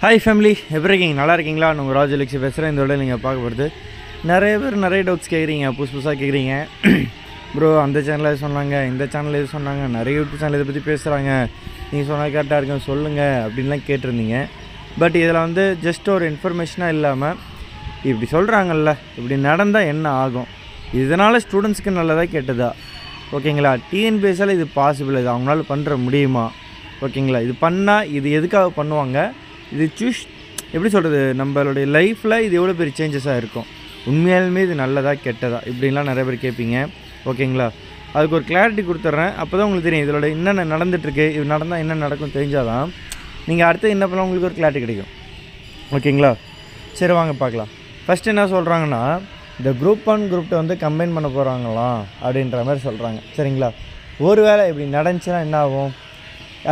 Hi family, எப்படி இருக்கீங்க? நல்லா இருக்கீங்களா? நான் உங்கள் ராஜலக்ஷ்மி பேசுகிறேன். இந்த விட நீங்கள் பார்க்க போகிறது நிறைய பேர் நிறைய டவுட்ஸ் கேட்குறீங்க, புதுசாக கேட்குறீங்க. ப்ரோ அந்த சேனலில் எது சொன்னாங்க, இந்த சேனலில் எது சொன்னாங்க, நிறைய யூடியூப் சேனல் இதை பற்றி பேசுகிறாங்க, நீங்கள் சொன்னால் கரெக்டாக இருக்குன்னு சொல்லுங்கள் அப்படின்லாம் கேட்டிருந்தீங்க. பட் இதில் ஜஸ்ட் ஒரு இன்ஃபர்மேஷனாக இல்லாமல் இப்படி சொல்கிறாங்கல்ல, இப்படி நடந்தால் என்ன ஆகும், இதனால் ஸ்டூடெண்ட்ஸ்க்கு நல்லதாக கெட்டதா, ஓகேங்களா? டிஎன்பிஎஸ்ஸால் இது பாசிபிள், இது அவங்களால பண்ணுற முடியுமா, ஓகேங்களா? இது பண்ணால் இது எதுக்காக பண்ணுவாங்க, இது எப்படி சொல்கிறது, நம்மளுடைய லைஃப்பில் இது எவ்வளோ பெரிய சேஞ்சஸாக இருக்கும், உண்மையாலுமே இது நல்லதா கெட்டதா, இப்படின்லாம் நிறைய பேர் கேட்பீங்க, ஓகேங்களா? அதுக்கு ஒரு கிளாரிட்டி கொடுத்துட்றேன். அப்போ தான் உங்களுக்கு தெரியும் இதோட என்னென்ன நடந்துகிட்ருக்கு, இது நடந்தால் என்ன நடக்கும் தெரிஞ்சால் தான் நீங்கள் அடுத்து என்ன பண்ணலாம் உங்களுக்கு ஒரு கிளாரிட்டி கிடைக்கும், ஓகேங்களா? சரி வாங்க பார்க்கலாம். ஃபஸ்ட்டு என்ன சொல்கிறாங்கன்னா, இந்த குரூப் 1 குரூப் 2 கம்பைன் பண்ண போகிறாங்களாம் அப்படின்ற மாதிரி சொல்கிறாங்க, சரிங்களா? ஒரு வேளை இப்படி நடந்துச்சுன்னா என்ன ஆகும்,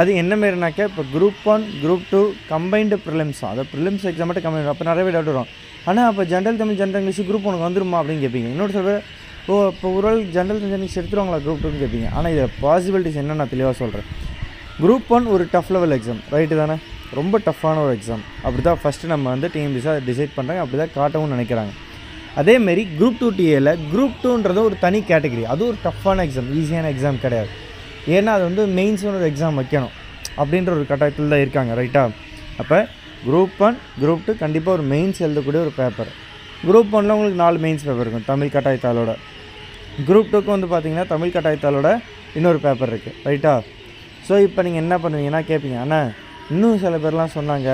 அது என்ன மாரினாக்கா, இப்போ குரூப் 1 குரூப் 2 கம்பைன்டு ப்ரிலிம்ஸ், அதை ப்ரிலிம்ஸ் எக்ஸாம் மட்டும் கம்பைன். அப்போ நிறைய பேர் டவுட் வரும், ஆனால் அப்போ general Tamil general English group 1 வந்துருமா அப்படின்னு கேட்பீங்க. இன்னொரு சில பேர் இப்போ ஒரு வேளை ஜென்ரல் தமிழ் இங்கிலீஷ் எடுத்துருவாங்களா குரூப் 2ன்னு கேட்பீங்க. ஆனால் இதில் பாசிபிலிட்டிஸ் என்ன நான் தெளிவாக சொல்கிறேன். குரூப் 1 ஒரு டஃப் லெவல் எக்ஸாம், ரைட்டு தானே, ரொம்ப டஃப்பான ஒரு எக்ஸாம். அப்படி தான் ஃபஸ்ட்டு நம்ம டிஎன்பிஎஸ்ஸாக டிசைட் பண்ணுறாங்க, அப்படி தான் காட்டவும் நினைக்கிறாங்க. அதேமாரி குரூப் 2 டிஏல குரூப் 2ன்றது ஒரு தனி கேட்டகரி, அது ஒரு டஃப்பான எக்ஸாம், ஈஸியான எக்ஸாம் கிடையாது. ஏன்னா அது மெயின்ஸ்னு ஒரு எக்ஸாம் வைக்கணும் அப்படின்ற ஒரு கட்டாயத்தில் தான் இருக்காங்க, ரைட்டா? அப்போ குரூப் 1 குரூப் 2 கண்டிப்பாக ஒரு மெயின்ஸ் எழுதக்கூடிய ஒரு பேப்பர். குரூப் 1ல் உங்களுக்கு 4 மெயின்ஸ் பேப்பர் இருக்கும் தமிழ் கட்டாயத்தாளோட. குரூப் 2க்கு பார்த்திங்கன்னா தமிழ் கட்டாயத்தாளோட இன்னொரு பேப்பர் இருக்குது, ரைட்டா? ஸோ இப்போ நீங்கள் என்ன பண்ணுவீங்கன்னா கேட்பீங்க, ஆனால் இன்னும் சில பேர்லாம் சொன்னாங்க,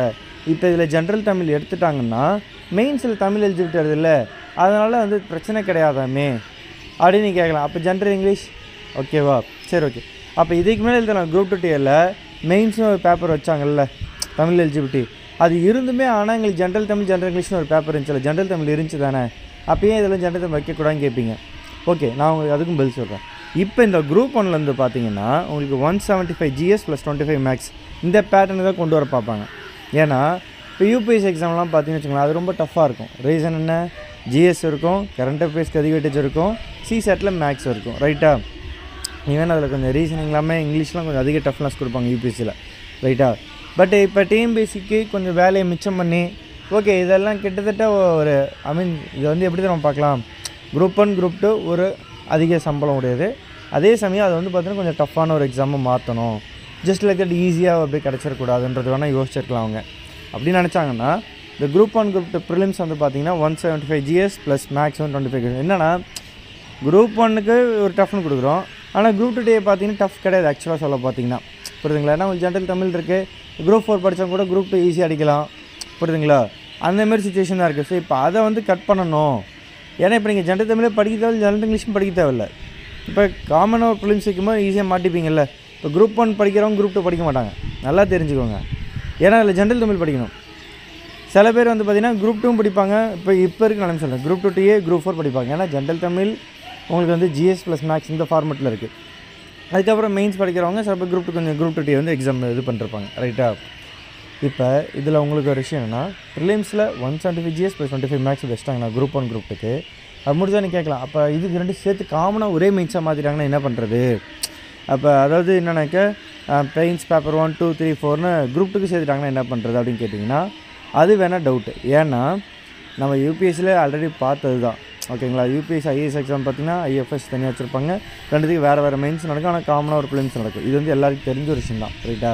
இப்போ இதில் ஜென்ரல் தமிழ் எடுத்துட்டாங்கன்னா மெயின்ஸில் தமிழ் எழுதிட்டு வருதில்ல, அதனால் பிரச்சனை கிடையாதாமே அப்படின்னு கேட்கலாம். அப்போ ஜென்ரல் இங்கிலீஷ் ஓகேவா? சரி, ஓகே. அப்போ இதுக்கு மேலே எழுதலாம். குரூப் 2 டிஏல மெயின்ஸ்னு ஒரு பேப்பர் வச்சாங்கல்ல, தமிழ் எலிஜிபிலிட்டி, அது இருந்துமே ஆனால் எங்களுக்கு ஜென்ரல் தமிழ் ஜென்ரல் இங்கிலீஷ்னு ஒரு பேப்பர் இருந்துச்சு, ஜென்ரல் தமிழ் இருந்துச்சு தானே, அப்போயே இதெல்லாம் ஜென்ரல் தமிழ் வைக்கக்கூடாதுன்னு கேட்பீங்க. ஓகே, நான் உங்களுக்கு அதுக்கும் பதில் சொல்கிறேன். இப்போ இந்த குரூப் 1லேருந்து பார்த்தீங்கன்னா உங்களுக்கு 175 GS + 25 மேக்ஸ் இந்த பேட்டர்னு தான் கொண்டு வர பார்ப்பாங்க. ஏன்னா இப்போ யூபிஎஸ்சி எக்ஸாம்லாம் பார்த்தீங்கன்னு வச்சுக்கோங்களேன், அது ரொம்ப டஃப்பாக இருக்கும். ரீசன் என்ன, ஜிஎஸ் இருக்கும், கரண்ட் அஃபேர்ஸ்க்கு அதிக வெயிட்டேஜ் இருக்கும், சிசெட்டில் மேக்ஸ் இருக்கும், ரைட்டா? ஈவன் அதில் கொஞ்சம் ரீசனிங் இல்லாமல் இங்கிலீஷ்லாம் கொஞ்சம் அதிக டஃப்னஸ் கொடுப்பாங்க யூபிஎஸ்சியில், ரைட்டா? பட் இப்போ டிஎன்பிஎஸ்சிக்கு கொஞ்சம் வேலையை மிச்சம் பண்ணி, ஓகே, இதெல்லாம் கிட்டத்தட்ட ஒரு இது எப்படி நம்ம பார்க்கலாம், குரூப் 1 குரூப் 2 ஒரு அதிக சம்பளம் உடையது, அதே சமயம் அது பார்த்தீங்கன்னா கொஞ்சம் டஃப்பான ஒரு எக்ஸாமை மாற்றணும், ஜஸ்ட் லைக் தட் ஈஸியாக அப்படி கிடச்சிடக்கூடாதுன்றது வேணால் யோசிச்சிருக்கலாம் அவங்க. அப்படி நினச்சாங்கன்னா இந்த குரூப் 1 குரூப் 2 ப்ரிலிம்ஸ் பார்த்தீங்கன்னா 175 GS + மேக்ஸ் 125. என்னென்னா குரூப் 1க்கு ஒரு டஃப்னு கொடுக்குறோம், ஆனால் குரூப் 2 பார்த்தீங்கன்னா டஃப் கிடையாது ஆக்சுவலாக சொல்ல பார்த்தீங்கன்னா, புரியுதுங்களா? ஏன்னா உங்களுக்கு ஜென்ரல் தமிழ் இருக்குது, குரூப் 4 படித்தவங்க கூட குரூப் 2 ஈஸியாக அடிக்கலாம், புரியுதுங்களா? அந்தமாரி சுச்சுவேஷன் தான் இருக்குது. ஸோ இப்போ அதை கட் பண்ணணும். ஏன்னா இப்போ நீங்கள் ஜென்ரல் தமிழே படிக்க தேவையில்லை, ஜென்ரல் இங்கிலீஷும் படிக்க தேவையில்லை. இப்போ காமனாக ஒரு ப்ரிலிம்ஸ் வைக்கும்போது ஈஸியாக மாட்டிப்பீங்கல்ல. இப்போ குரூப் 1 படிக்கிறவங்க குரூப் 2 படிக்க மாட்டாங்க, நல்லா தெரிஞ்சுக்கோங்க. ஏன்னா அதில் ஜென்ரல் தமிழ் படிக்கணும். சில பேர் பார்த்தீங்கன்னா குரூப் 2 படிப்பாங்க. இப்போ இருக்க நிலைமை சொல்கிறேன், குரூப் 2 டிஏ குரூப் 4 படிப்பாங்க. ஏன்னா ஜென்ரல் தமிழ் உங்களுக்கு GS + மேக்ஸ் இந்த ஃபார்மெட்டில் இருக்குது. அதுக்கப்புறம் மெயின்ஸ் படிக்கிறவங்க சில பேர் குரூப் 2 கொஞ்சம் குரூப் 2 டிஏ எக்ஸாம் இது பண்ணிருப்பாங்க, ரைட்டா? இப்போ இதில் உங்களுக்கு ஒரு விஷயம் என்னென்னா, ப்ரிலிம்ஸில் 175 GS + 25 மேக்ஸ் வச்சுட்டாங்கண்ணா குரூப் 1 குரூப் 2க்கு. அது முடிஞ்சால் நீ கேட்கலாம், அப்போ இதுக்கு ரெண்டு சேர்த்து காமனாக ஒரே மெயின்ஸாக மாற்றிட்டாங்கன்னா என்ன பண்ணுறது? அப்போ அதாவது என்னன்னாக்கா மெயின்ஸ் பேப்பர் 1 2 3 4ன்னு குரூப் 2க்கு சேர்த்துட்டாங்கன்னா என்ன பண்ணுறது அப்படின்னு கேட்டிங்கன்னா, அது வேணால் டவுட்டு. ஏன்னா நம்ம யூபிஎஸ்சியில் ஆல்ரெடி பார்த்தது தான், ஓகேங்களா? யூபிஎஸ்சி ஐஏஎஸ் எக்ஸாம் பார்த்திங்கன்னா ஐஎஃப்எஸ் தனியாக வச்சுருப்பாங்க, ரெண்டுத்துக்கு வேறு மெயின்ஸ் நடக்கும், ஆனால் காமனாக ஒரு ப்ரிலிம்ஸ் நடக்கும். இது எல்லாருக்கும் தெரிஞ்ச ஒரு விஷயம் தான், ரைட்டா?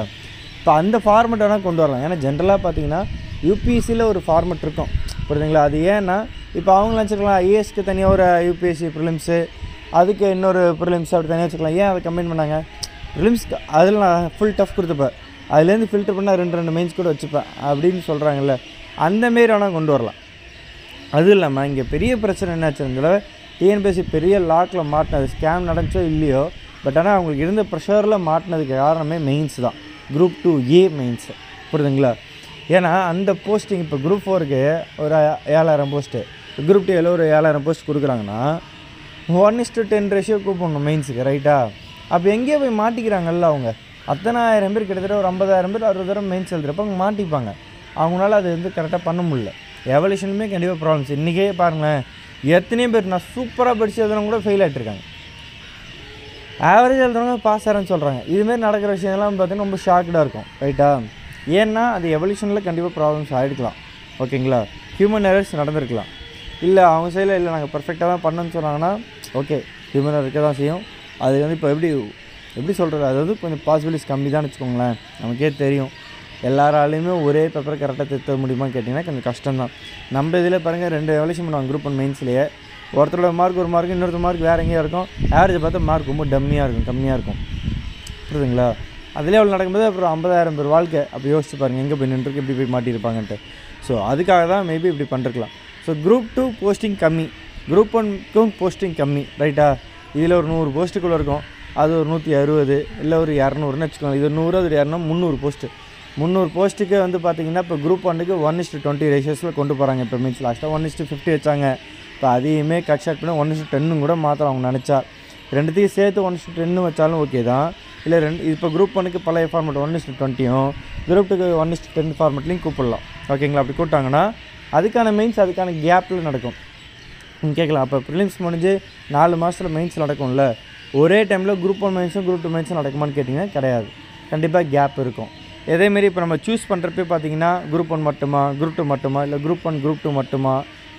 இப்போ அந்த ஃபார்மெட் வேணால் கொண்டு வரலாம். ஏன்னா ஜென்ரலாக பார்த்தீங்கன்னா யூபிஎஸ்சியில் ஒரு ஃபார்மெட் இருக்கும், புரியுதுங்களா? அது ஏன்னா இப்போ அவங்களாம் வச்சுக்கலாம், ஐஏஎஸ்க்கு தனியாக ஒரு யூபிஎஸ்சி ப்ரிலிம்ஸு, அதுக்கு இன்னொரு ப்ரிலிம்ஸ் அப்படி தனியாக வச்சுக்கலாம். ஏன் அதை கம்பைன் பண்ணாங்க? ப்ரிலிம்ஸ்க்கு அதில் நான் ஃபுல் டஃப் கொடுத்துப்பேன், அதுலேருந்து ஃபில்டர் பண்ணால் ரெண்டு மெயின்ஸ் கூட வச்சுப்பேன் அப்படின்னு சொல்கிறாங்கல்ல, அந்தமாரி வேணால் கொண்டு வரலாம். அதுவும் இல்லாமல் இங்கே பெரிய பிரச்சனை என்னாச்சுங்கிற, டிஎன்பிஎஸ்சி பெரிய லாக்கில் மாட்டினது, ஸ்கேம் நடந்துச்சோ இல்லையோ, பட் ஆனால் அவங்களுக்கு இருந்த ப்ரெஷரில் மாட்டினதுக்கு காரணமே மெயின்ஸ் தான், குரூப் 2A மெயின்ஸு, புரியுதுங்களா? ஏன்னா அந்த போஸ்டிங் இப்போ குரூப் 4க்கு ஒரு 7000 போஸ்ட்டு, குரூப் 2 ஒரு 7000 போஸ்ட் கொடுக்குறாங்கன்னா 1:10 ரேஷியோ கூப்பிடணும் மெயின்ஸுக்கு, ரைட்டா? அப்போ எங்கேயோ போய் மாட்டிக்கிறாங்கல்ல அவங்க. அத்தனை 1000 பேர் கிட்டத்தட்ட ஒரு 50,000 பேர் 60,000 மெயின்ஸ் எழுதுறப்ப அவங்க மாட்டிப்பாங்க. அவங்களால அது கரெக்டாக பண்ண முடியல. எவல்யூஷனுமே கண்டிப்பாக ப்ராப்ளம்ஸ். இன்றைக்கே பாருங்களேன், எத்தனையோ பேர் நான் சூப்பராக படித்து எழுதுறவங்க கூட ஃபெயில் ஆகிட்டுருக்காங்க, ஆவரேஜ் எழுதுறவங்க பாஸ் ஆகிறேன்னு சொல்கிறாங்க. இதுமாரி நடக்கிற விஷயம்லாம் பார்த்தீங்கன்னா ரொம்ப ஷாக்டாக இருக்கும், ரைட்டா? ஏன்னா அது எவல்யூஷனில் கண்டிப்பாக ப்ராப்ளம்ஸ் ஆகிடுக்கலாம். ஓகேங்களா, ஹியூமன் எரர்ஸ் நடந்திருக்கலாம். இல்லை அவங்க சைடில் இல்லை நாங்கள் பர்ஃபெக்டாக தான் பண்ணணும்னு சொன்னாங்கன்னா ஓகே, ஹியூமன் இருக்க தான் செய்யும். அது வந்து இப்போ எப்படி சொல்கிறது, அது வந்து கொஞ்சம் பாசிபிலிட்டிஸ் கம்மி தான் வச்சுக்கோங்களேன். நமக்கே தெரியும் எல்லாராலையுமே ஒரே பேப்பரை கரெக்டாக திருத்த முடியுமான்னு கேட்டிங்கன்னா கொஞ்சம் கஷ்டம்தான். நம்ம இதில் பாருங்கள் 2 எவல்யூஷன் பண்ணுவாங்க குரூப் 1 மெயின்ஸ்லேயே. ஒருத்தரோட மார்க் ஒரு மார்க், இன்னொருத்தர் மார்க் வேறு எங்கேயா இருக்கும். ஆவரேஜை பார்த்தா மார்க் ரொம்ப கம்மியாக இருக்கும். புரியுதுங்களா? அதிலே அவ்வளோ நடக்கும்போது அப்புறம் 50,000 பேர் வாழ்க்கை அப்போ யோசிச்சு பாருங்கள் எங்கே போய் நின்றுருக்கு, எப்படி போய் மாட்டியிருப்பாங்கன்ட்டு. ஸோ அதுக்காக தான் மேபி இப்படி பண்ணிருக்கலாம். ஸோ குரூப் 2 போஸ்டிங் கம்மி, குரூப் 1க்கும் போஸ்டிங் கம்மி, ரைட்டா? இதில் ஒரு 100 போஸ்ட்டுக்குள்ளே இருக்கும். அது ஒரு 160 இல்லை ஒரு 200ன்னு வச்சுக்கோங்க. இது 100, அது 200, 300 போஸ்ட்டு. 300 போஸ்ட்டுக்கு வந்து பார்த்திங்கன்னா இப்போ குரூப் 1க்கு 1:20 ரேஷியோஸில் கொண்டு போகிறாங்க. இப்போ மீன்ஸ் லாஸ்ட்டாக 1:50 வச்சாங்க. இப்போ அதையுமே கட் ஷார்ட் பண்ணி 1:10 கூட மாற்றலாம் அவங்க நினச்சா. ரெண்டுத்தையும் சேர்த்து 1:10 வச்சாலும் ஓகே தான். இல்லை இப்போ குரூப் 1க்கு பழைய ஃபார்மெட் 1:20யும் குரூப் 2க்கு 1:10 ஃபார்மெட்லையும் கூப்பிடலாம். ஓகேங்களா? அப்படி கூப்பிட்டாங்கன்னா அதுக்கான மெயின்ஸ் அதுக்கான கேப்பில் நடக்கும். கேட்கலாம், அப்போ ப்ரிலிம்ஸ் முடிஞ்சு 4 மாதத்தில் மெயின்ஸ் நடக்கும்ல, ஒரே டைமில் குரூப் 1 மெயின்ஸும் குரூப் 2 மெயின்ஸும் நடக்குமான்னு கேட்டிங்கன்னா கிடையாது. கண்டிப்பாக கேப் இருக்கும். இதேமாரி இப்போ நம்ம சூஸ் பண்ணுறப்ப பார்த்தீங்கன்னா குரூப் 1 மட்டுமா, குரூப் 2 மட்டுமா, இல்லை குரூப் 1 குரூப் 2 மட்டுமா,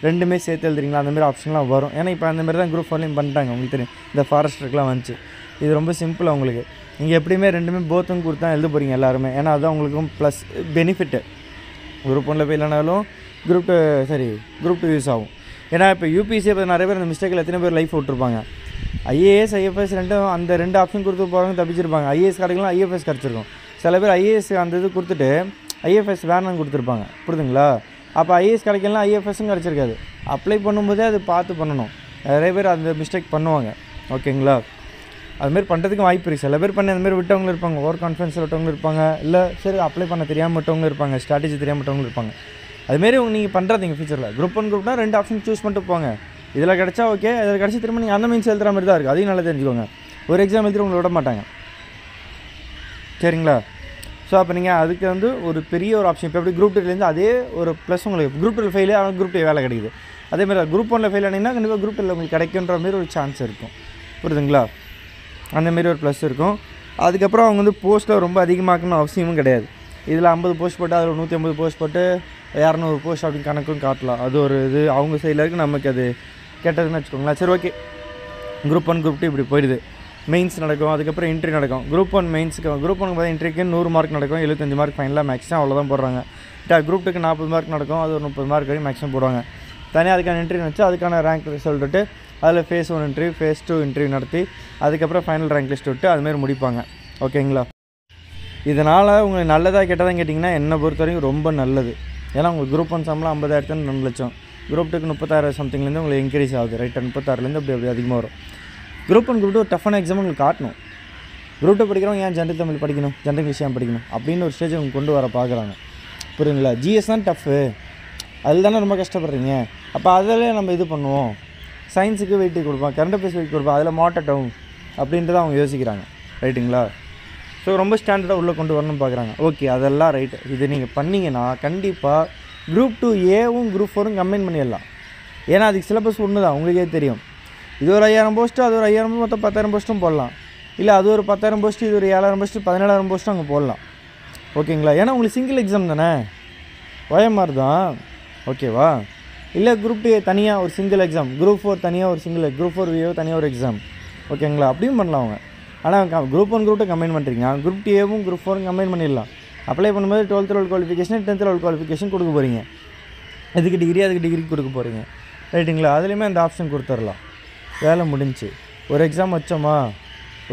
ரெண்டுமே சேர்த்து எழுதுறீங்களா, அந்தமாரி ஆப்ஷன்லாம் வரும். ஏன்னா இப்போ அந்தமாரி தான் குரூப் 1லையும் பண்ணிட்டாங்க. உங்களுக்கு தெரியும், இந்த ஃபாரஸ்டருக்குலாம் வந்துச்சு. இது ரொம்ப சிம்பிள் உங்களுக்கு. நீங்கள் எப்படியுமே ரெண்டுமே போத்தும் கொடுத்தா எழுத போகிறீங்க எல்லாருமே. ஏன்னா அதுதான் உங்களுக்கும் ப்ளஸ் பெனிஃபிட்டு. குரூப் 1ல் போய் இல்லைனாலும் குரூப் 2 யூஸ் ஆகும். ஏன்னா இப்போ யூபிஎஸ்சி இப்போ நிறைய பேர் அந்த மிஸ்டேக்கில் எத்தனை பேர் லைஃப் விட்டுருப்பாங்க. ஐஏஎஸ் ஐஎஃப்எஸ் ரெண்டும் அந்த 2 ஆப்ஷன் கொடுத்து போகிறவங்க தப்பிச்சிருப்பாங்க. ஐஏஎஸ் கிடைக்கலாம், ஐஎஃப்எஸ் கிடச்சிருக்கும். சில பேர் ஐஏஎஸ் அந்த இது கொடுத்துட்டு ஐஎஃப்எஸ் வேணும்னு கொடுத்துருப்பாங்க. புரியுதுங்களா? அப்போ ஐஏஎஸ் கிடைக்கலாம், ஐஎஃப்எஸும் கிடச்சிருக்காது. அப்ளை பண்ணும்போதே அது பார்த்து பண்ணணும். நிறைய பேர் அந்த மிஸ்டேக் பண்ணுவாங்க. ஓகேங்களா? அதுமாரி பண்ணுறதுக்கும் வாய்ப்பு இருக்குது. சில பேர் பண்ணி அந்தமாரி விட்டவங்களும் இருப்பாங்க, ஓவர் கான்ஃபிடன்ஸில் விட்டவங்களும் இருப்பாங்க, இல்லை சரி அப்ளை பண்ண தெரியாமல் விட்டவங்களும் இருப்பாங்க, ஸ்ட்ராட்டஜி தெரியாமல் விட்டவங்களும் இருப்பாங்க. அதுமாரி நீங்கள் பண்ணுறதுங்க ஃபியூச்சரில் குரூப் 1 குரூப்னா 2 ஆப்ஷன் சூஸ் பண்ணிட்டு போங்க. இதில் கிடச்சா ஓகே, இதில் கிடச்சி திரும்ப நீங்கள் அந்த மீன்ஸ் எழுதுகிற மாதிரி தான் இருக்குது. அதையும் நல்லா தெரிஞ்சுக்கோங்க. ஒரு எக்ஸாம் எழுதி உங்களை விட மாட்டாங்க. சரிங்களா? ஸோ அப்போ நீங்கள் அதுக்கு வந்து ஒரு பெரிய ஒரு ஆப்ஷன். இப்போ எப்படி குரூப் 2லேருந்து அதே ஒரு ப்ளஸ் உங்களுக்கு குரூப் 2 ஃபெயிலே ஆனால் குரூப் 2 வேலை கிடைக்குது. அதேமாதிரி குரூப் 1ல் ஃபெயில் ஆனீங்கன்னா கண்டிப்பாக குரூப் 2 உங்களுக்கு கிடைக்குன்ற மாதிரி ஒரு சான்ஸ் இருக்கும். புரியுதுங்களா? அந்தமாரி ஒரு ப்ளஸ் இருக்கும். அதுக்கப்புறம் அவங்க வந்து போஸ்ட்டில் ரொம்ப அதிகமாக்கணும் அவசியமும் கிடையாது. இதில் 50 போஸ்ட் போட்டு அதில் 150 போஸ்ட் போட்டு 200 போஸ்ட் அப்படின்னு கணக்கும் காட்டலாம். அது ஒரு இது அவங்க சைடில் இருக்குது, நமக்கு அது கெட்டதுன்னு வச்சுக்கோங்களேன். சரி ஓகே, குரூப் 1 குரூப் 2 இப்படி போயிடுது. மெயின்ஸ் நடக்கும், அதுக்கப்புறம் இன்ட்ரி நடக்கும். குரூப் 1 மெயின்ஸுக்கு குரூப் 1க்கு பார்த்தா இன்ட்ரிக்கு 100 மார்க் நடக்கும், 75 மார்க் ஃபைனலாக மேக்ஸிமம் அவ்வளோதான் போடுறாங்க. குரூப் 2க்கு 40 மார்க் நடக்கும், அது ஒரு 30 மார்க் வரைக்கும் மேக்ஸிமம் போடுவாங்க. தனியாக அதுக்கான இன்ட்ரிவ் வச்சு அதுக்கான ரேங்க் ரிசல்ட் விட்டு அதில் ஃபேஸ் 1 இன்ட்ரிவ், ஃபேஸ் 2 இன்ட்ரிவ் நடத்தி அதுக்கப்புறம் ஃபைனல் ரேங்க் லிஸ்ட் விட்டு அதுமாரி முடிப்பாங்க. ஓகேங்களா? இதனால் உங்களுக்கு நல்லதாக கெட்டதாக கேட்டிங்கன்னா என்னை பொறுத்த வரைக்கும் ரொம்ப நல்லது. ஏன்னா உங்களுக்கு குரூப் 1 சம்பளம் 50,000 2 லட்சம், குரூப் 2க்கு 30,000 சம்திங்லேருந்து உங்களுக்கு இன்க்ரீஸ் ஆகுது. ரைட்டாக 36லேருந்து அப்படி அதிகமாக வரும். குரூப் 1 குரூப் 2 டஃப்பான எக்ஸாம் உங்களுக்கு காட்டணும். குரூப் 2 படிக்கிறவங்க ஏன் ஜென்ரல் தமிழ் படிக்கணும், ஜென்ரல் விஷயம் படிக்கணும் அப்படின்னு ஒரு ஸ்டேஜ் அவங்க கொண்டு வர பார்க்குறாங்க. புரியுதுங்களா? ஜிஎஸ் தான் டஃப்பு, அதில் தானே ரொம்ப கஷ்டப்படுறீங்க. அப்போ அதில் நம்ம இது பண்ணுவோம், சயின்ஸுக்கு வெயிட்டு கொடுப்போம், கரண்ட் அஃபேர்ஸ் வெயிட் கொடுப்போம், அதில் மாட்டட்டும் அப்படின்றத அவங்க யோசிக்கிறாங்க. ரைட்டுங்களா? ஸோ ரொம்ப ஸ்டாண்டர்டாக உள்ளே கொண்டு வரணும்னு பார்க்குறாங்க. ஓகே, அதெல்லாம் ரைட்டு. இது நீங்கள் பண்ணிங்கன்னா கண்டிப்பாக குரூப் 2ஏவும் குரூப் 4ம் கம்பைன் பண்ணிடலாம். ஏன்னா அதுக்கு சிலபஸ் ஒன்று தான், உங்களுக்கே தெரியும். இது ஒரு 5,000 போஸ்ட்டு, அது ஒரு 5,000 மொத்தம் 10,000 போஸ்ட்டும் போடலாம். இல்லை அது ஒரு 10,000 போஸ்ட்டு, இது ஒரு 7,000 போஸ்ட்டு, 17,000 போஸ்ட்டும் அங்கே போடலாம். ஓகேங்களா? ஏன்னா உங்களுக்கு சிங்கிள் எக்ஸாம் தானே, OMR தான். ஓகேவா? இல்லை குரூப் 2 தனியாக ஒரு சிங்கிள் எக்ஸாம், குரூப் 4 தனியாக ஒரு சிங்கிள், குரூப் 4 தனியாக ஒரு எக்ஸாம். ஓகேங்களா? அப்படியும் பண்ணலாம் அவங்க. ஆனால் குரூப் 1 குரூப் 2 கம்பைன் பண்ணுறீங்க, குரூப் 2ஏவும் குரூப் 4 கம்பைன் பண்ணிடலாம். அப்ளை பண்ணும்போது 12th level qualification 10th level qualification கொடுக்க போகிறீங்க. இதுக்கு டிகிரி அதுக்கு டிகிரி கொடுக்க போகிறீங்க. ரைட்டுங்களா? அதுலேயுமே அந்த ஆப்ஷன் கொடுத்துடலாம். வேலை முடிஞ்சு ஒரு எக்ஸாம் வச்சோமா,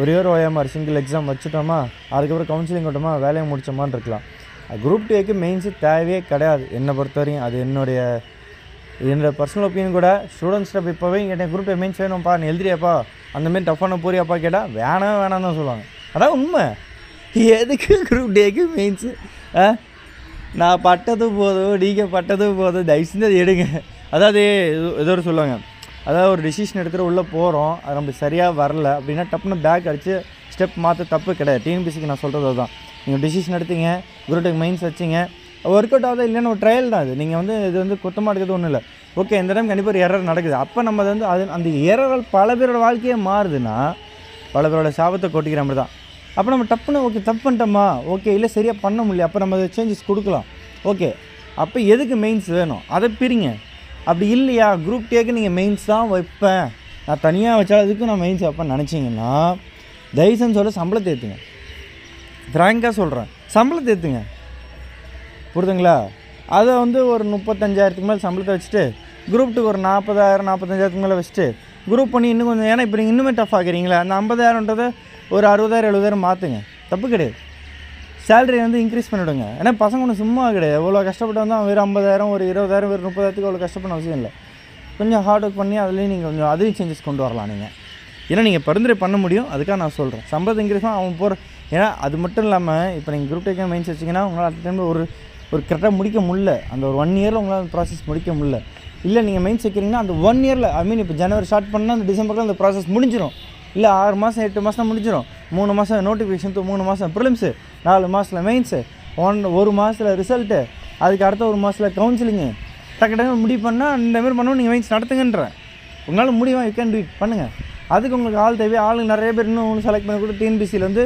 ஒரே ஒரு OMR சிங்கிள் எக்ஸாம் வச்சுட்டோமா, அதுக்கப்புறம் கவுன்சிலிங் விட்டோமா, வேலையை முடிச்சோமான்னு இருக்கலாம். குரூப் 2க்கு மெயின்ஸு தேவையே கிடையாது என்னை பொறுத்தவரையும். அது என்னோடய பர்சனல் ஒப்பீனியன் கூட. ஸ்டூடெண்ட்ஸ்கிட்ட இப்போவே கேட்டேன், குரூப் 2 மெயின்ஸ் வேணும்ப்பா, நீ எழுதுறியாப்பா, அந்தமாரி டஃப்பான போறியாப்பா கேட்டால் வேணாம் தான் சொல்லுவாங்க. அதான் உண்மை. எதுக்கு குரூப் 2க்கு மெயின்ஸு? நான் பட்டதும் போதும், நீங்கள் பட்டதும் போதும், தயவு செஞ்சு அதை எடுங்க. அதாவது ஏதோ ஒரு சொல்லுவாங்க, அதாவது ஒரு டிசிஷன் எடுத்துகிட்டு உள்ளே போகிறோம், அது நம்ம சரியாக வரல அப்படின்னா டப்புன்னு பேக் அடித்து ஸ்டெப் மாற்ற தப்பு கிடையாது. டிஎன்பிசிக்கு நான் சொல்கிறது அதுதான். நீங்கள் டிசிஷன் எடுத்தீங்க, குரூப் 2 மெயின்ஸ் வச்சிங்க, ஒர்க் அவுட் ஆகுதா இல்லைன்னு ஒரு ட்ரையல் தான். இது வந்து குத்தமாக எடுக்கிறது ஒன்றும் இல்லை. ஓகே, இந்த டைம் கண்டிப்பாக ஒரு எரர் நடக்குது. அப்போ நம்ம வந்து அந்த எரரால் பல பேரோட வாழ்க்கையே மாறுதுன்னா பல பேரோட சாபத்தை கொட்டிக்கிற மாதிரி தான். அப்போ நம்ம டப்புன்னு ஓகே தப்பு பண்ணிட்டோமா, ஓகே இல்லை சரியாக பண்ண முடியல, அப்போ நம்ம சேஞ்சஸ் கொடுக்கலாம். ஓகே, அப்போ எதுக்கு மெயின்ஸ் வேணும் அதை பிரிங்க. அப்படி இல்லையா குரூப் டேக்கு நீங்கள் மெயின்ஸ் தான் வைப்பேன், நான் தனியாக வச்சா அதுக்கும் நான் மெயின்ஸ் வைப்பேன்னு நினச்சிங்கன்னா தயவுசெஞ்சு சொல்ல சம்பளத்தை ஏற்றுங்க. ஃப்ராங்காக சொல்கிறேன், சம்பளத்தை ஏற்றுங்க. புரியுதுங்களா? அதை வந்து ஒரு 35,000க்கு மேலே சம்பளத்தை வச்சுட்டு குரூப் 2 ஒரு 40,000 45,000க்கு மேலே வச்சுட்டு குரூப் பண்ணி இன்னும் கொஞ்சம், ஏன்னா இப்போ நீங்கள் இன்னுமே டஃப் ஆகிறீங்களா, அந்த 50,000ன்றதை ஒரு 60,000 70,000 மாற்றுங்க, தப்பு கிடையாது. சேலரி வந்து இன்க்ரீஸ் பண்ணிவிடுங்க. ஏன்னா பசங்க ஒன்று சும்மா கிடையாது, எவ்வளோ கஷ்டப்பட்டு வந்தால் வெறும் 50,000 ஒரு 20,000 ஒரு 30,000க்கு அவ்வளோ கஷ்டப்பட அவசியம் இல்லை. கொஞ்சம் ஹார்ட் ஒர்க் பண்ணி அதுலேயும் நீங்கள் கொஞ்சம் அதையும் சேஞ்சஸ் கொண்டு வரலாம் நீங்கள். ஏன்னா நீங்கள் பரிந்துரை பண்ண முடியும், அதுக்காக நான் சொல்கிறேன். சம்பளத்தை இன்க்ரீஸ் தான் அவன் போகிற. ஏன்னா அது மட்டும் இல்லாமல் இப்போ நீங்கள் குரூப் டேக்காக மெயின்ஸ் வச்சிங்கன்னா உங்களால் அந்த டைமில் ஒரு கரெக்டாக முடிக்க முடியல, அந்த ஒரு 1 இயரில் உங்களால் ப்ராசஸ் முடிக்க முடியல. இல்லை நீங்கள் மெயின்ஸ் வைக்கிறீங்கன்னா அந்த 1 இயரில், ஐ மீன் இப்போ ஜனவரி ஸ்டார்ட் பண்ணால் அந்த டிசம்பரில் அந்த ப்ராசஸ் முடிஞ்சிடும். இல்லை 6 மாதம் 8 மாதம் முடிஞ்சிடும். 3 மாதம் நோட்டிஃபிகேஷன், 3 மாதம் ப்ரிலிம்ஸு, 4 மாதத்தில் மெயின்ஸு, 1 மாதத்தில் ரிசல்ட்டு, அதுக்கு அடுத்த 1 மாதத்தில் கவுன்சிலிங்கு, டக்கு முடிவு பண்ணால் இந்தமாரி பண்ணணும். நீங்கள் மெயின்ஸ் நடத்துங்கன்றேன். உங்களால் முடியும், யூ கேன் டூ இட், பண்ணுங்கள். அதுக்கு உங்களுக்கு ஆள் தேவை. ஆளுங்க நிறைய பேர் இன்னும் செலக்ட் பண்ணி கூட டிஎன்பிசியில் வந்து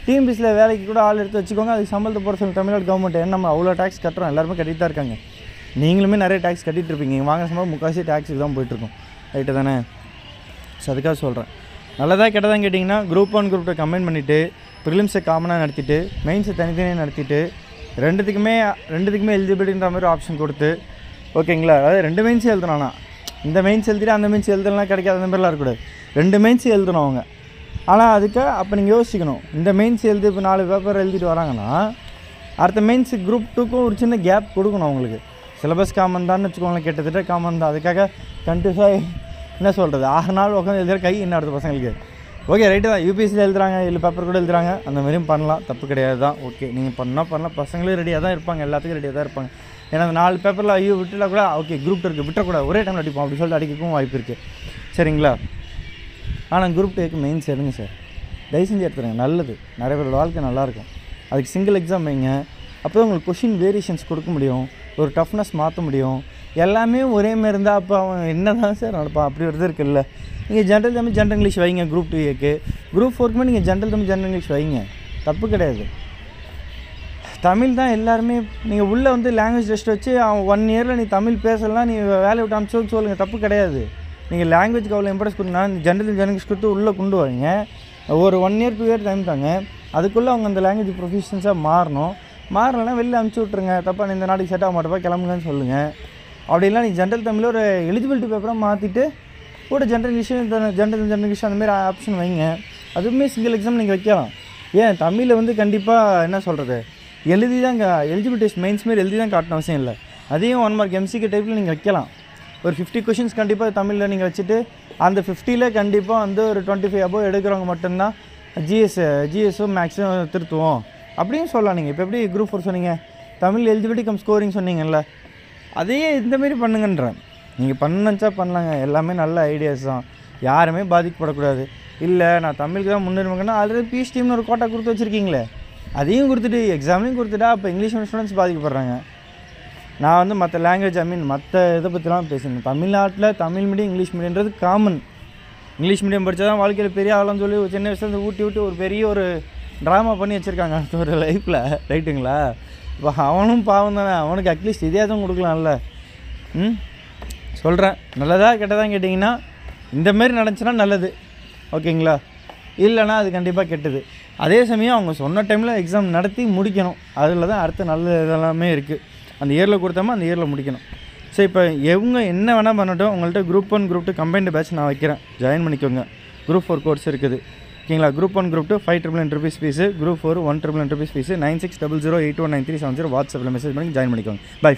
டிஎன்பிசியில் வேலைக்கு கூட ஆள் எடுத்து வச்சுக்கோங்க. அதுக்கு சம்பளத்தை போட சொல்லி தமிழ்நாடு கவர்மெண்ட். ஏன்னா நம்ம அவ்வளோ டேக்ஸ் கட்டுறோம், எல்லாருமே கட்டிட்டு தான் இருக்காங்க. நீங்களுமே நிறைய டேக்ஸ் கட்டிகிட்டு இருப்பீங்க. நீங்கள் வாங்க சம்பளம் முக்கால்வாசி டேக்ஸுக்கு தான் போயிட்டுருக்கோம், ரைட்டு தானே? ஸோ அதுக்காக சொல்கிறேன். நல்லதாக கெட்டதான் கேட்டிங்கன்னா குரூப் 1 குரூப் 2 கம்பைன் பண்ணிவிட்டு ப்ரிலிம்ஸை காமனாக நடத்திட்டு மெயின்ஸை தனித்தனியாக நடத்திட்டு ரெண்டுத்துக்குமே எலிஜிபிலிட்டின்ற மாதிரி ஆப்ஷன் கொடுத்து, ஓகேங்களா? அதாவது 2 மெயின்ஸும் எழுதணும்னா, இந்த மெயின்ஸ் எழுதிட்டு அந்த மெயின்ஸ் எழுதலாம் கிடைக்காத அந்த மாதிரிலாம் இருக்கக்கூடாது. 2 மெயின்ஸ் எழுதணும் அவங்க. ஆனால் அதுக்கு அப்போ நீங்கள் யோசிக்கணும், இந்த மெயின்ஸ் எழுதி இப்போ 4 பேப்பர் எழுதிட்டு வராங்கன்னா அடுத்த மெயின்ஸ் குரூப் 2க்கும் ஒரு சின்ன கேப் கொடுக்கணும் அவங்களுக்கு. சிலபஸ் காமன் தான் வச்சுக்கோங்களேன், கிட்டத்தட்ட காமன் தான். அதுக்காக கண்டிப்பாக என்ன சொல்கிறது 6 நாள் உட்காந்து எழுதுகிற கை என்ன அடுத்த பசங்களுக்கு. ஓகே ரைட்டு தான், யூபிஎஸ்சியில் எழுதுறாங்க, 7 பேப்பர் கூட எழுதுறாங்க, அந்த மாதிரியும் பண்ணலாம், தப்பு கிடையாது தான். ஓகே நீங்கள் பண்ணலாம். பசங்களும் ரெடியாக தான் இருப்பாங்க, எல்லாத்துக்கும் ரெடியாக தான் இருப்பாங்க. ஏன்னா அந்த 4 பேப்பரில் ஐயோ விட்டுலாம் கூட ஓகே குரூப் 2 இருக்குது விட்டுறக்கூடாது, ஒரே டைமில் அடிப்போம் அப்படி சொல்லிட்டு அடிக்கவும் வாய்ப்பு இருக்குது, சரிங்களா? ஆனால் குரூப் 2க்கு மெயின்ஸ் எடுங்க சார், தயவு செஞ்சு எடுத்துருங்க, நல்லது. நிறைய பேரோட வாழ்க்கை நல்லாயிருக்கும். அதுக்கு சிங்கிள் எக்ஸாம் வைங்க, அப்போ தான் உங்களுக்கு கொஷின் வேரியேஷன்ஸ் கொடுக்க முடியும், ஒரு டஃப்னஸ் மாற்ற முடியும். எல்லாமே ஒரே மாரி இருந்தால் அப்போ அவன் என்ன தான் சார் நடப்பான், அப்படி ஒரு இது இருக்குல்ல. நீங்கள் ஜென்ரல் தமிழ் ஜென்ரல் இங்கிலீஷ் வைங்க குரூப் 2க்கு. குரூப் 4க்குமே நீங்கள் ஜென்ரல் தமிழ் ஜென்ரல் இங்கிலீஷ் வைங்க, தப்பு கிடையாது. தமிழ் தான் எல்லாருமே. நீங்கள் உள்ளே வந்து லாங்குவேஜ் டெஸ்ட் வச்சு அவன் 1 இயரில் நீ தமிழ் பேசலாம், நீ வேலையை விட்டு அனுப்பிச்சு சொல்லுங்கள், தப்பு கிடையாது. நீங்கள் லாங்குவேஜ்க்கு அவ்வளோ இம்பார்ட்டன்ஸ் கொடுத்தா ஜென்ரல் இங்கிலீஷ் கொடுத்து உள்ளே கொண்டு வரீங்க. ஒரு 1 இயர் 2 இயர் டைம் தாங்க, அதுக்குள்ளே அவங்க அந்த லாங்குவேஜ் ப்ரொஃபஷன்ஸாக மாறலைன்னா வெளில அனுப்பிச்சி விட்ருங்க. தப்பாக இந்த நாளைக்கு செட் ஆக மாட்டப்பா கிளம்புங்கன்னு சொல்லுங்கள். அப்படிலாம் நீ ஜென்ரல் தமிழில் ஒரு எலிஜிபிலிட்டி பேப்பராக மாற்றிட்டு கூட ஜென்ரல் இங்கிலீஷ் அந்தமாரி ஆப்ஷன் வைங்க. அதுவுமே சிங்கிள் எக்ஸாம் நீங்கள் வைக்கலாம். ஏன் தமிழில் வந்து கண்டிப்பாக என்ன சொல்கிறது எழுதி தான் எலிஜிபிலிட்டி டெஸ்ட் மெயின்ஸ் மாரி எழுதி தான் காட்டணும் அவசியம் இல்லை. அதையும் 1 மார்க் எம்சிக்கு டைப்பில் நீங்கள் வைக்கலாம். ஒரு 50 கொஷின்ஸ் கண்டிப்பாக தமிழில் நீங்கள் வச்சுட்டு அந்த 50ல் கண்டிப்பாக வந்து ஒரு 25 அபோவ் எடுக்கிறவங்க மட்டும்தான் ஜிஎஸும் மேக்ஸும் திருத்துவோம் அப்படின்னு சொல்லலாம். நீங்கள் இப்போ எப்படி குரூப் 4 சொன்னீங்க, தமிழ் எலிஜிபிலிட்டி கம் ஸ்கோரிங் சொன்னீங்கல்ல, அதையே இந்தமாரி பண்ணுங்கன்றேன். நீங்கள் பண்ணச்சா பண்ணலாங்க, எல்லாமே நல்ல ஐடியாஸ் தான், யாருமே பாதிக்கப்படக்கூடாது. இல்லை நான் தமிழுக்கு தான் முன்னுரிமைங்கன்னா ஆல்ரெடி பிஹெச்டின்னு ஒரு கோட்டா கொடுத்து வச்சுருக்கீங்களே, அதையும் கொடுத்துட்டு எக்ஸாமையும் கொடுத்துட்டா அப்போ இங்கிலீஷ் ஸ்டூடெண்ட்ஸ் பாதிக்கப்படுறாங்க. நான் வந்து மற்ற லாங்குவேஜ் மற்ற இதை பற்றிலாம் பேசுகிறேன். தமிழ்நாட்டில் தமிழ் மீடியம் இங்கிலீஷ் மீடியன்றது காமன். இங்கிலீஷ் மீடியம் படித்தா தான் வாழ்க்கையில் பெரிய ஆகலாம்னு சொல்லி ஒரு சின்ன வயசுலேருந்து ஊட்டி ஒரு பெரிய ஒரு ட்ராமா பண்ணி வச்சுருக்காங்க அடுத்த ஒரு லைஃப்பில், ரைட்டுங்களா? இப்போ அவனும் பாவம் தானே, அவனுக்கு அட்லீஸ்ட் இதே தான் கொடுக்கலாம்ல. சொல்கிறேன், நல்லதாக கெட்டதான் கேட்டிங்கன்னா இந்தமாரி நடந்துச்சுன்னா நல்லது, ஓகேங்களா? இல்லைனா அது கண்டிப்பாக கெட்டது. அதே சமயம் அவங்க சொன்ன டைமில் எக்ஸாம் நடத்தி முடிக்கணும், அதில் தான் அடுத்த நல்ல இதெல்லாமே இருக்குது. அந்த இயரில் கொடுத்தாமல் அந்த இயரில் முடிக்கணும். ஸோ இப்போ இவங்க என்ன வேணால் பண்ணட்டும், உங்கள்கிட்ட குரூப் 1 குரூப் 2 கம்பைன்டு பேட்ச் நான் வைக்கிறேன், ஜாயின் பண்ணிக்கோங்க. குரூப் 4 கோர்ஸ் இருக்குது, ஓகேங்களா? Group 1 group 2 5,999 rupees fees, group 4 1,999 rupees fees. 9600819370 வாட்ஸ்அப்பில் மெசேஜ் பண்ணி ஜாயின் பண்ணிக்கோங்க. பை.